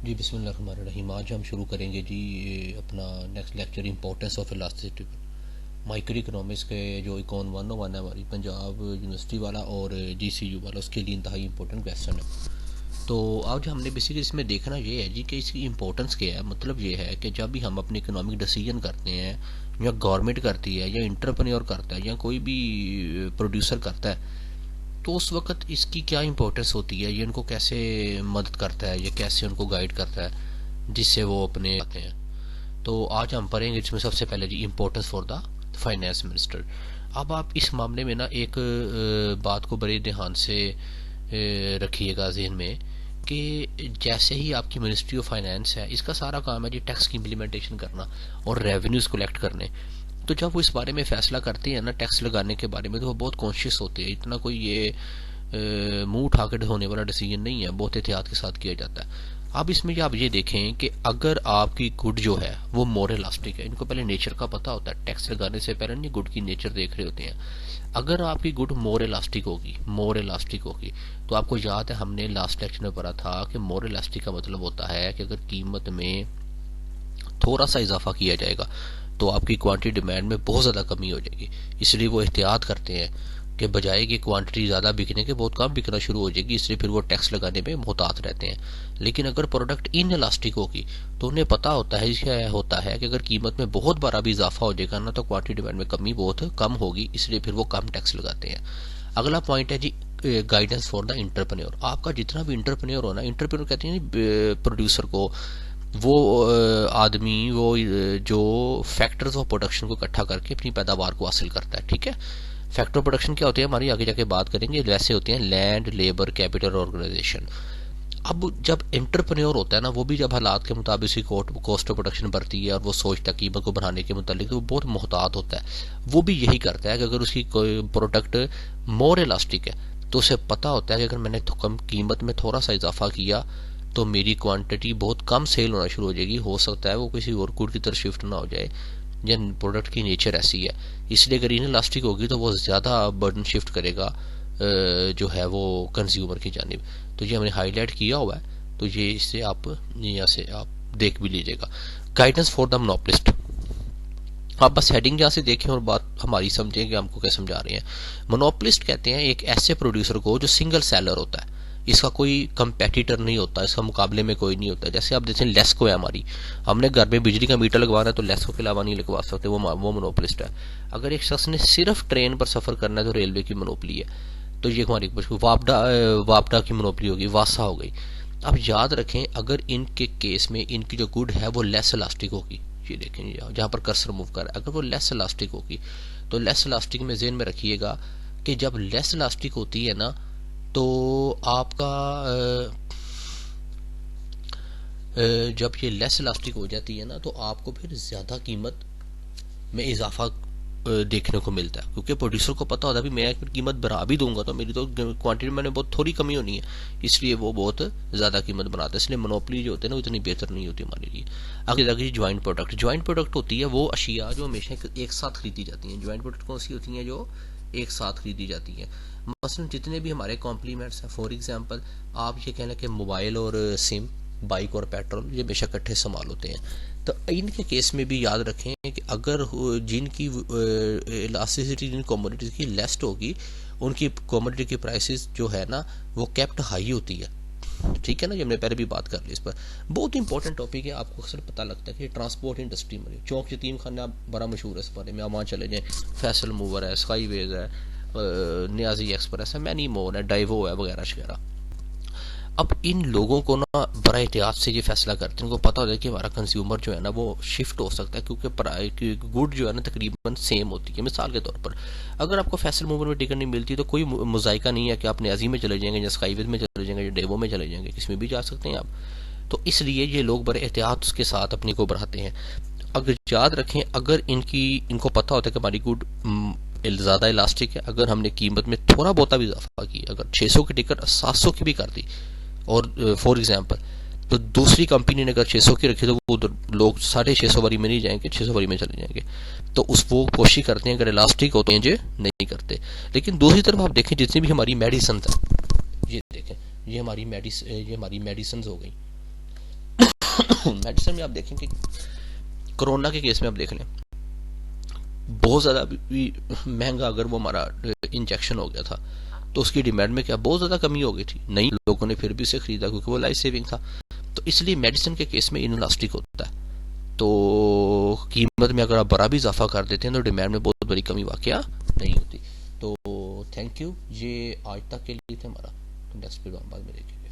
जी बिस्मिल्लाहिर्रहमानिर्रहीम। आज हम शुरू करेंगे जी अपना next lecture importance of elasticity पर। माइक्रो इकोनॉमिक्स के जो इकॉन 101 है हमारी पंजाब यूनिवर्सिटी वाला और जीसीयू वाला, उसके लिए इंतहाई इंपॉर्टेंट क्वेश्चन है। तो आज हमने बेसिकली इसमें देखना ये है जी कि इसकी इंपॉर्टेंस क्या है। मतलब ये है कि जब भी हम अपने इकोनॉमिक डिसीजन करते हैं, या गवर्नमेंट करती है, या इंटरप्रेन्योर करता है, या कोई भी प्रोड्यूसर करता है, तो उस वक्त इसकी क्या इंपॉर्टेंस होती है, ये उनको कैसे मदद करता है, ये कैसे उनको गाइड करता है जिससे वो अपने आते हैं। तो आज हम पढ़ेंगे इसमें सबसे पहले जी importance for the finance minister. अब आप इस मामले में ना एक बात को बड़े ध्यान से रखिएगा जहन में कि जैसे ही आपकी मिनिस्ट्री ऑफ फाइनेंस है, इसका सारा काम है जी टैक्स की इम्प्लीमेंटेशन करना और रेवेन्यूज कलेक्ट करने। तो जब वो इस बारे में फैसला करते हैं ना टैक्स लगाने के बारे में, तो वो बहुत कॉन्शियस होते हैं। इतना कोई ये मुंह उठा के होने वाला डिसीजन नहीं है, बहुत एहतियात के साथ किया जाता है। अब इसमें आप ये देखें कि अगर आपकी गुड जो है वो मोर इलास्टिक है, इनको पहले नेचर का पता होता है, टैक्स लगाने से पहले नहीं गुड की नेचर देख रहे होते हैं। अगर आपकी गुड मोर इलास्टिक होगी, तो आपको याद है हमने लास्ट लेक्चर में पढ़ा था कि मोर इलास्टिक का मतलब होता है कि अगर कीमत में थोड़ा सा इजाफा किया जाएगा तो आपकी क्वांटिटी डिमांड में बहुत ज़्यादा कमी हो जाएगी। इसलिए वो एहतियात करते हैं कि बजाय कि क्वांटिटी ज़्यादा बिकने के बहुत कम बिकना शुरू हो जाएगी, इसलिए फिर वो टैक्स लगाने में मोहतात रहते हैं। लेकिन अगर प्रोडक्ट इन इलास्टिक होगी तो उन्हें पता होता है क्या होता है कि अगर कीमत में बहुत बड़ा भी इजाफा हो जाएगा ना, तो क्वांटिटी डिमांड में कमी बहुत कम होगी, इसलिए फिर वो कम टैक्स लगाते हैं। अगला पॉइंट है जी गाइडेंस फॉर द इंटरप्रेन्योर। आपका जितना भी इंटरप्रेन्योर होना, इंटरप्रेन्योर कहते हैं प्रोड्यूसर को, वो आदमी वो जो फैक्टर्स ऑफ प्रोडक्शन को इकट्ठा करके अपनी पैदावार को हासिल करता है। ठीक है, फैक्टर ऑफ प्रोडक्शन क्या होती है हमारी आगे जाके बात करेंगे। वैसे होते हैं लैंड, लेबर, कैपिटल, ऑर्गेनाइजेशन। अब जब एंटरप्रेन्योर होता है ना, वो भी जब हालात के मुताबिक उसकी कॉस्ट ऑफ प्रोडक्शन बढ़ती है और वो सोचता है कीमत को बढ़ाने के मुताबिक, तो वो बहुत मोहतात होता है। वो भी यही करता है कि अगर उसकी कोई प्रोडक्ट मोर इलास्टिक है तो उसे पता होता है कि अगर मैंने कम कीमत में थोड़ा सा इजाफा किया तो मेरी क्वांटिटी बहुत कम सेल होना शुरू हो जाएगी। हो सकता है वो किसी और गुड की तरफ शिफ्ट ना हो जाए, या प्रोडक्ट की नेचर ऐसी है। इसलिए अगर इन इलास्टिक होगी तो वो ज़्यादा बर्डन शिफ्ट करेगा जो है वो कंज्यूमर की जानिब। तो ये हमने हाईलाइट किया हुआ है, तो ये इससे आप यहाँ से आप देख भी लीजिएगा। Guidance for the monopolist. आप बस हेडिंग जहाँ से देखें और बात हमारी समझें कि हमको क्या समझा रहे हैं। मोनोपोलिस्ट कहते हैं एक ऐसे प्रोड्यूसर को जो सिंगल सेलर होता है, इसका कोई कंपेटिटर नहीं होता, इसका मुकाबले में कोई नहीं होता। जैसे आप देखें लेस्को है हमारी, हमने घर में बिजली का मीटर लगवाना है तो लेस्को के अलावा नहीं लगवा सकते, वो मोनोपोलिस्ट है। अगर एक शख्स ने सिर्फ ट्रेन पर सफर करना है तो रेलवे की मोनोपली है, तो ये हमारी वापडा की मोनोपली होगी, वासा हो गई। अब याद रखें अगर इनके केस में इनकी जो गुड है वो लेस इलास्टिक होगी, ये देखें जहाँ पर कर्सर मूव कर रहा है, अगर वो लेस इलास्टिक होगी तो लेस इलास्टिक में ज़हन में रखिएगा कि जब लेस इलास्टिक होती है ना, तो आपका जब ये लेस इलास्टिक हो जाती है ना, तो आपको फिर ज़्यादा कीमत में इजाफा देखने को मिलता है, क्योंकि प्रोड्यूसर को पता होता है भी मैं कीमत बढ़ा भी दूंगा तो मेरी तो क्वांटिटी में बहुत थोड़ी कमी होनी है, इसलिए वो बहुत ज़्यादा कीमत बनाता है। इसलिए मोनोपली जो होते हैं ना वो इतनी बेहतर नहीं होती हमारे लिए। आगे जाके ज्वाइंट प्रोडक्ट होती है वो अशिया जो हमेशा एक साथ खरीदी जाती हैं। ज्वाइंट प्रोडक्ट कौन सी होती हैं? जो एक साथ खरीदी जाती हैं। मसलन जितने भी हमारे कॉम्प्लीमेंट्स हैं, फॉर एग्जांपल आप ये कहना कि मोबाइल और सिम, बाइक और पेट्रोल, ये हमेशा इकट्ठे इस्तेमाल होते हैं। तो इनके केस में भी याद रखें कि अगर जिनकी इलास्टिसिटी जिन कमोडिटीज की लेस होगी, उनकी कमोडिटी की प्राइसेस जो है ना वो कैप्ट हाई होती है। ठीक है ना, ये हमने पहले भी बात कर ली इस पर। बहुत इंपॉर्टेंट टॉपिक है, आपको अक्सर पता लगता है कि ट्रांसपोर्ट इंडस्ट्री में चौक यतीम खाना बड़ा मशहूर है इस बारे में, आप वहाँ चले जाएँ, फैसल मूवर है, स्काईवेज है, न्याजी एक्सप्रेस है, मैनी मोर है, डाइवो है, वगैरह वगैरह। अब इन लोगों को ना बड़ा एहतियात से ये फैसला करते हैं, उनको पता होता है कि हमारा कंज्यूमर जो है ना वो शिफ्ट हो सकता है, क्योंकि गुड जो है ना तकरीबन सेम होती है। मिसाल के तौर पर अगर आपको फैसल मूवर में टिकट नहीं मिलती तो कोई मुजायका नहीं है कि आप न्याजी में चले जाएंगे, या स्काईवेज में चले जाएंगे, या डेवो में चले जाएंगे, किसमें भी जा सकते हैं आप। तो इसलिए ये लोग बड़े एहतियात के साथ अपनी को बढ़ाते हैं। अगर याद रखें अगर इनको पता होता है कि हमारी गुड ज़्यादा इलास्टिक है, अगर हमने कीमत में थोड़ा बहुत भी इजाफा किया, अगर 600 की टिकट 700 की भी कर दी, और फॉर एग्जांपल तो दूसरी कंपनी ने अगर 600 की रखी तो वो लोग 650 वाली में नहीं जाएंगे, 600 वाली में चले जाएंगे। तो उस वो कोशिश करते हैं अगर इलास्टिक हो तो ये नहीं करते। लेकिन दूसरी तरफ आप देखें जितनी भी हमारी मेडिसिन है, ये देखें ये हमारी मेडिसिन हो गई मेडिसिन में आप देखें कि कोरोना के केस में आप देख लें, बहुत ज़्यादा महंगा अगर वो हमारा इंजेक्शन हो गया था तो उसकी डिमांड में क्या बहुत ज़्यादा कमी हो गई थी, नहीं लोगों ने फिर भी इसे खरीदा क्योंकि वो लाइफ सेविंग था। तो इसलिए मेडिसिन के केस में इनलास्टिक होता है, तो कीमत में अगर आप बड़ा भी इजाफा कर देते हैं तो डिमांड में बहुत बड़ी कमी वाकया नहीं होती। तो थैंक यू, ये आज तक के लिए थे हमारा, तो नेक्स्ट फिर हम बाद में देखेंगे।